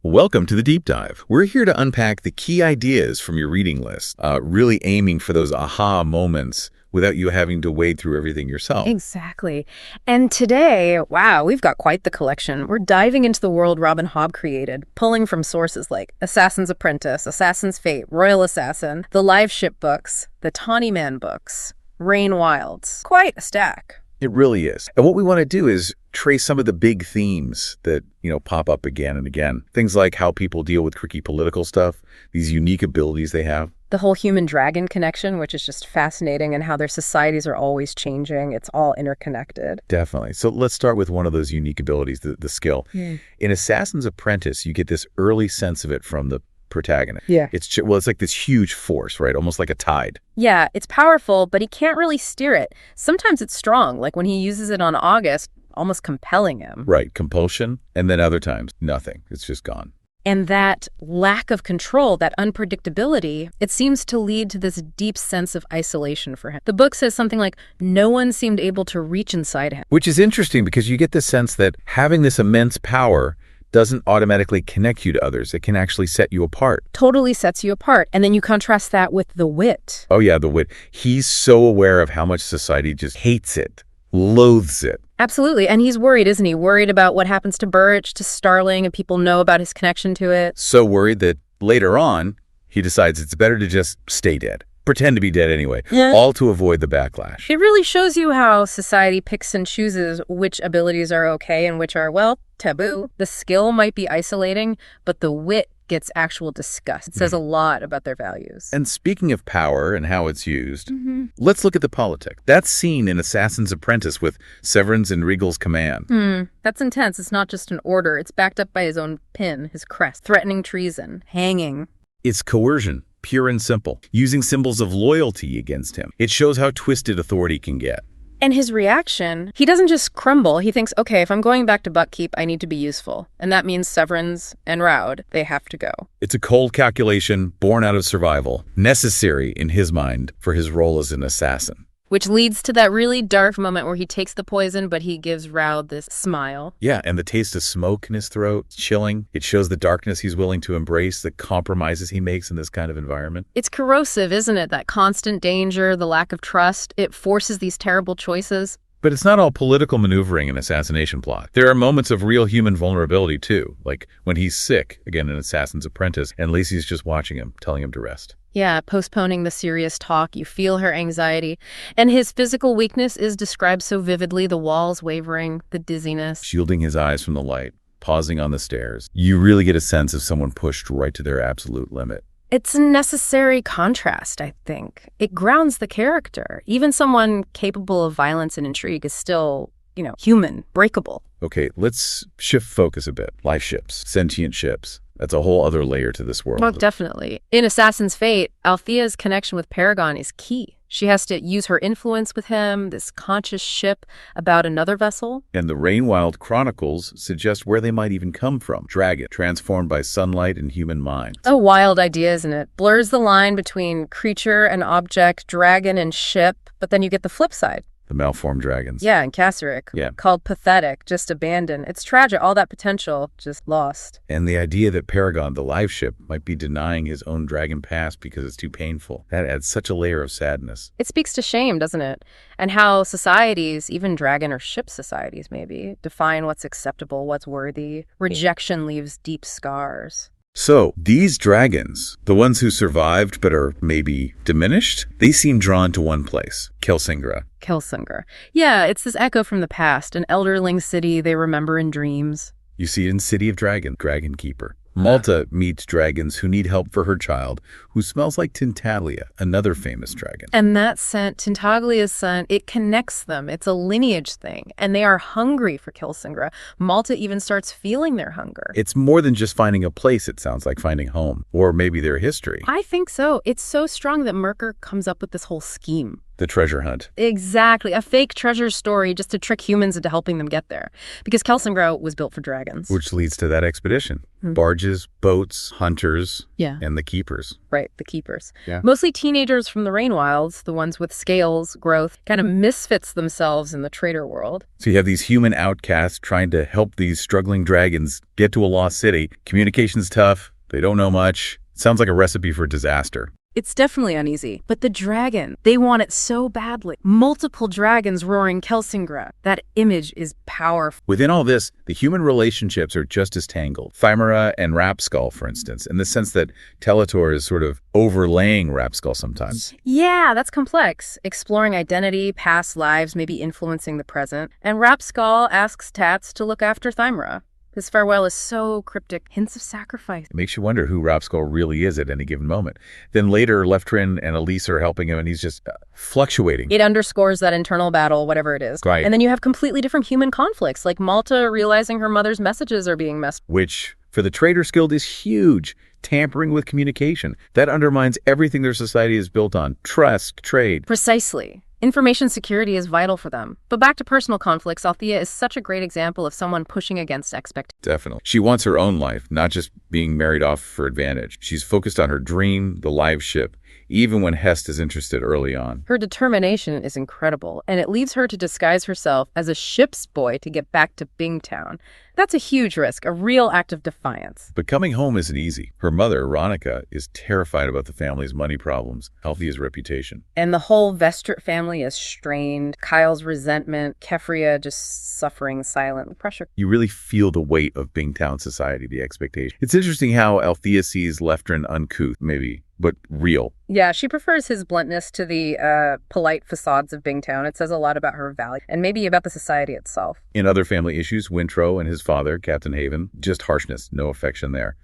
Welcome to the Deep Dive. We're here to unpack the key ideas from your reading list, really aiming for those aha moments without you having to wade through everything yourself. Exactly. And today, wow, we've got quite the collection. We're diving into the world Robin Hobb created, pulling from sources like Assassin's Apprentice, Assassin's Fate, Royal Assassin, the Liveship books, the Tawny Man books, Rain Wilds. Quite a stack. It really is. And what we want to do is trace some of the big themes that, pop up again and again. Things like how people deal with tricky political stuff, these unique abilities they have. The whole human-dragon connection, which is just fascinating, and how their societies are always changing. It's all interconnected. Definitely. So let's start with one of those unique abilities, the skill. In Assassin's Apprentice, you get this early sense of it from the protagonist. Yeah. It's like this huge force, right? Almost like a tide. Yeah, it's powerful, but he can't really steer it. Sometimes it's strong, like when he uses it on August, almost compelling him. Right, compulsion. And then other times, nothing. It's just gone. And that lack of control, that unpredictability, it seems to lead to this deep sense of isolation for him. The book says something like, no one seemed able to reach inside him. Which is interesting because you get the sense that having this immense power doesn't automatically connect you to others. It can actually set you apart. Totally sets you apart. And then you contrast that with the wit. Oh yeah, the wit. He's so aware of how much society just hates it, loathes it. Absolutely. And he's worried, isn't he? Worried about what happens to Burrich, to Starling, and people know about his connection to it. So worried that later on, he decides it's better to just stay dead. Pretend to be dead anyway, all to avoid the backlash. It really shows you how society picks and chooses which abilities are okay and which are, well, taboo. The skill might be isolating, but the wit gets actual disgust. It says a lot about their values. And speaking of power and how it's used, let's look at the politics. That's seen in Assassin's Apprentice with Severin's and Regal's command. That's intense. It's not just an order. It's backed up by his own pin, his crest, threatening treason, hanging. It's coercion, pure and simple, using symbols of loyalty against him. It shows how twisted authority can get. And his reaction, he doesn't just crumble. He thinks, okay, if I'm going back to Buckkeep, I need to be useful. And that means Severin's and Raud, they have to go. It's a cold calculation born out of survival, necessary in his mind for his role as an assassin. Which leads to that really dark moment where he takes the poison, but he gives Raud this smile. Yeah, and the taste of smoke in his throat, chilling. It shows the darkness he's willing to embrace, the compromises he makes in this kind of environment. It's corrosive, isn't it? That constant danger, the lack of trust. It forces these terrible choices. But it's not all political maneuvering and assassination plot. There are moments of real human vulnerability, too, like when he's sick, again in Assassin's Apprentice, and Lacey's just watching him, telling him to rest. Yeah, postponing the serious talk. You feel her anxiety. And his physical weakness is described so vividly, the walls wavering, the dizziness. Shielding his eyes from the light, pausing on the stairs. You really get a sense of someone pushed right to their absolute limit. It's a necessary contrast, I think. It grounds the character. Even someone capable of violence and intrigue is still, human, breakable. Okay, let's shift focus a bit. Liveships, sentient ships. That's a whole other layer to this world. Well, definitely. In Assassin's Fate, Althea's connection with Paragon is key. She has to use her influence with him, this conscious ship about another vessel. And the Rainwild Chronicles suggest where they might even come from. Dragon, transformed by sunlight and human mind. A wild idea, isn't it? Blurs the line between creature and object, dragon and ship, but then you get the flip side. The malformed dragons. Yeah, and Kasserich. Yeah. Called pathetic, just abandoned. It's tragic, all that potential just lost. And the idea that Paragon, the live ship, might be denying his own dragon past because it's too painful. That adds such a layer of sadness. It speaks to shame, doesn't it? And how societies, even dragon or ship societies maybe, define what's acceptable, what's worthy. Rejection leaves deep scars. So, these dragons, the ones who survived but are maybe diminished, they seem drawn to one place, Kelsingra. Kelsingra. Yeah, it's this echo from the past, an Elderling city they remember in dreams. You see it in City of Dragon, Dragon Keeper. Malta meets dragons who need help for her child, who smells like Tintaglia, another famous dragon. And that scent, Tintaglia's scent, it connects them. It's a lineage thing. And they are hungry for Kelsingra. Malta even starts feeling their hunger. It's more than just finding a place, it sounds like finding home, or maybe their history. I think so. It's so strong that Merker comes up with this whole scheme. The treasure hunt. Exactly. A fake treasure story just to trick humans into helping them get there. Because Kelsingrau was built for dragons. Which leads to that expedition. Barges, boats, hunters, and the keepers. Right, the keepers. Yeah. Mostly teenagers from the Rainwilds, the ones with scales, growth, kind of misfits themselves in the trader world. So you have these human outcasts trying to help these struggling dragons get to a lost city. Communication's tough. They don't know much. Sounds like a recipe for disaster. It's definitely uneasy. But the dragon, they want it so badly. Multiple dragons roaring Kelsingrau. That image is powerful. Within all this, the human relationships are just as tangled. Thymara and Rapskull, for instance, in the sense that Teletor is sort of overlaying Rapskull sometimes. Yeah, that's complex. Exploring identity, past lives, maybe influencing the present. And Rapskull asks Tats to look after Thymara. His farewell is so cryptic. Hints of sacrifice. It makes you wonder who Rapskull really is at any given moment. Then later, Leftrin and Elise are helping him, and he's just fluctuating. It underscores that internal battle, whatever it is. Right. And then you have completely different human conflicts, like Malta realizing her mother's messages are being messed with. Which, for the Trader's Guild, is huge. Tampering with communication. That undermines everything their society is built on. Trust, trade. Precisely. Information security is vital for them. But back to personal conflicts, Althea is such a great example of someone pushing against expectations. Definitely. She wants her own life, not just being married off for advantage. She's focused on her dream, the Liveship, even when Hest is interested early on. Her determination is incredible, and it leaves her to disguise herself as a ship's boy to get back to Bingtown. That's a huge risk, a real act of defiance. But coming home isn't easy. Her mother, Ronica, is terrified about the family's money problems, Althea's reputation. And the whole Vestrit family is strained. Kyle's resentment, Kefria just suffering silent pressure. You really feel the weight of Bingtown society, the expectation. It's interesting how Althea sees Leftrin uncouth, maybe, but real. Yeah, she prefers his bluntness to the polite facades of Bingtown. It says a lot about her value and maybe about the society itself. In other family issues, Wintrow and his father, Captain Haven, just harshness, no affection there.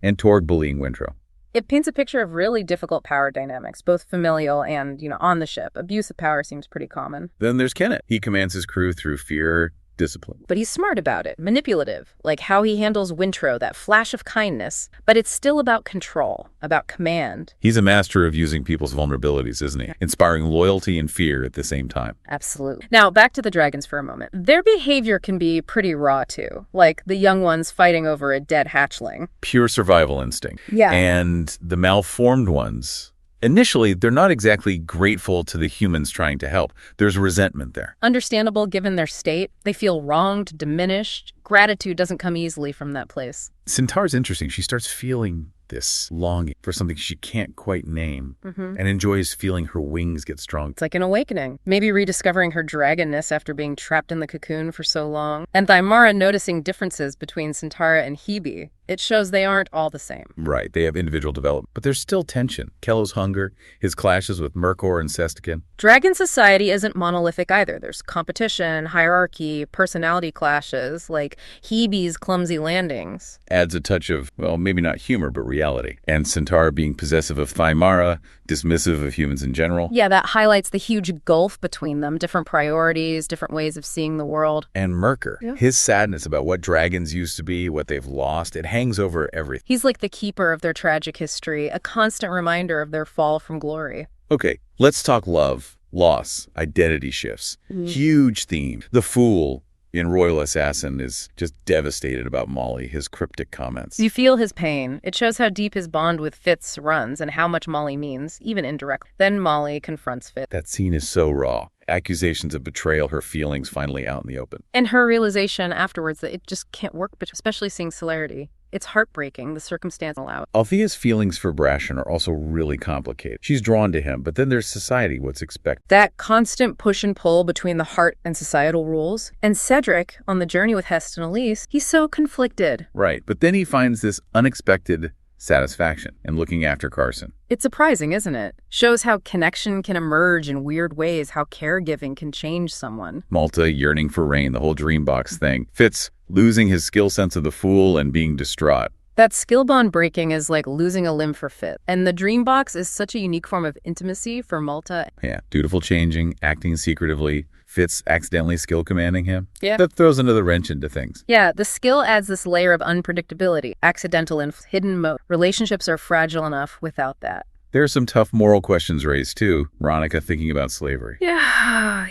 And Torg bullying Wintrow. It paints a picture of really difficult power dynamics, both familial and, on the ship. Abuse of power seems pretty common. Then there's Kenneth. He commands his crew through fear, discipline. But he's smart about it, manipulative, like how he handles Wintrow, that flash of kindness. But it's still about control, about command. He's a master of using people's vulnerabilities, isn't he? Inspiring loyalty and fear at the same time. Absolutely. Now, back to the dragons for a moment. Their behavior can be pretty raw, too. Like the young ones fighting over a dead hatchling. Pure survival instinct. Yeah. And the malformed ones, initially, they're not exactly grateful to the humans trying to help. There's resentment there. Understandable given their state. They feel wronged, diminished. Gratitude doesn't come easily from that place. Centaur's interesting. She starts feeling this longing for something she can't quite name and enjoys feeling her wings get strong. It's like an awakening. Maybe rediscovering her dragonness after being trapped in the cocoon for so long. And Thymara noticing differences between Centaura and Hebe. It shows they aren't all the same. Right. They have individual development. But there's still tension. Kello's hunger, his clashes with Mercor and Sestican. Dragon society isn't monolithic either. There's competition, hierarchy, personality clashes, like Hebe's clumsy landings. Adds a touch of, well, maybe not humor, but reality. And Centaur being possessive of Thymara, dismissive of humans in general. Yeah, that highlights the huge gulf between them. Different priorities, different ways of seeing the world. And Mercor, his sadness about what dragons used to be, what they've lost, it hangs over everything. He's like the keeper of their tragic history, a constant reminder of their fall from glory. Okay, let's talk love, loss, identity shifts. Huge theme. The Fool in Royal Assassin is just devastated about Molly, his cryptic comments. You feel his pain. It shows how deep his bond with Fitz runs and how much Molly means, even indirectly. Then Molly confronts Fitz. That scene is so raw. Accusations of betrayal, her feelings finally out in the open. And her realization afterwards that it just can't work, especially seeing Celerity. It's heartbreaking, the circumstance allowed. Althea's feelings for Brashen are also really complicated. She's drawn to him, but then there's society, what's expected. That constant push and pull between the heart and societal rules. And Cedric, on the journey with Hest and Elise, he's so conflicted. Right, but then he finds this unexpected satisfaction in looking after Carson. It's surprising, isn't it? Shows how connection can emerge in weird ways, how caregiving can change someone. Malta yearning for rain, the whole Dreambox thing. Fitz losing his skill sense of the Fool and being distraught. That skill bond breaking is like losing a limb for Fitz. And the Dreambox is such a unique form of intimacy for Malta. Yeah, dutiful changing, acting secretively, Fitz accidentally skill commanding him. Yeah. That throws another wrench into things. Yeah, the skill adds this layer of unpredictability, accidental and hidden mode. Relationships are fragile enough without that. There are some tough moral questions raised, too. Veronica thinking about slavery. Yeah.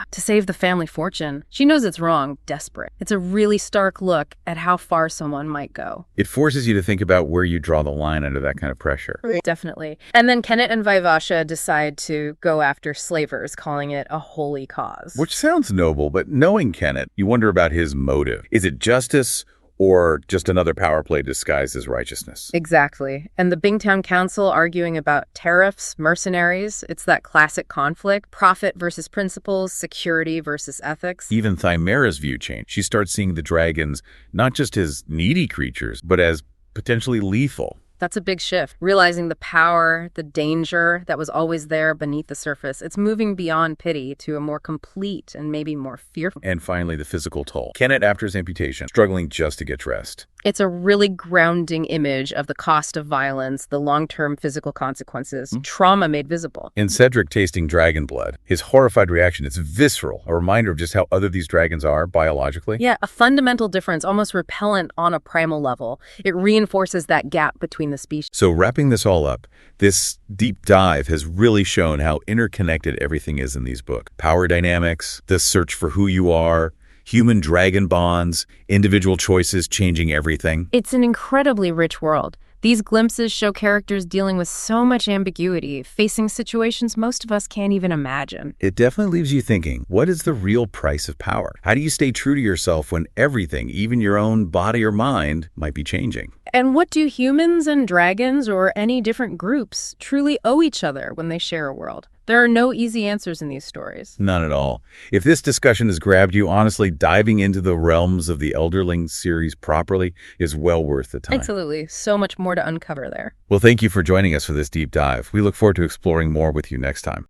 To save the family fortune. She knows it's wrong, desperate. It's a really stark look at how far someone might go. It forces you to think about where you draw the line under that kind of pressure. Definitely. And then Kenneth and Vaivasha decide to go after slavers, calling it a holy cause. Which sounds noble, but knowing Kenneth, you wonder about his motive. Is it justice or just another power play disguised as righteousness? Exactly. And the Bingtown Council arguing about tariffs, mercenaries. It's that classic conflict. Profit versus principles, security versus ethics. Even Thymera's view changed. She starts seeing the dragons not just as needy creatures, but as potentially lethal. That's a big shift. Realizing the power, the danger that was always there beneath the surface. It's moving beyond pity to a more complete and maybe more fearful. And finally, the physical toll. Kenneth, after his amputation, struggling just to get dressed. It's a really grounding image of the cost of violence, the long-term physical consequences, trauma made visible. In Cedric tasting dragon blood, his horrified reaction, it's visceral, a reminder of just how other these dragons are biologically. Yeah, a fundamental difference, almost repellent on a primal level. It reinforces that gap between the species. So wrapping this all up, this deep dive has really shown how interconnected everything is in these books. Power dynamics, the search for who you are, human-dragon bonds, individual choices changing everything. It's an incredibly rich world. These glimpses show characters dealing with so much ambiguity, facing situations most of us can't even imagine. It definitely leaves you thinking, what is the real price of power? How do you stay true to yourself when everything, even your own body or mind, might be changing? And what do humans and dragons or any different groups truly owe each other when they share a world? There are no easy answers in these stories. None at all. If this discussion has grabbed you, honestly, diving into the realms of the Elderlings series properly is well worth the time. Absolutely. So much more to uncover there. Well, thank you for joining us for this deep dive. We look forward to exploring more with you next time.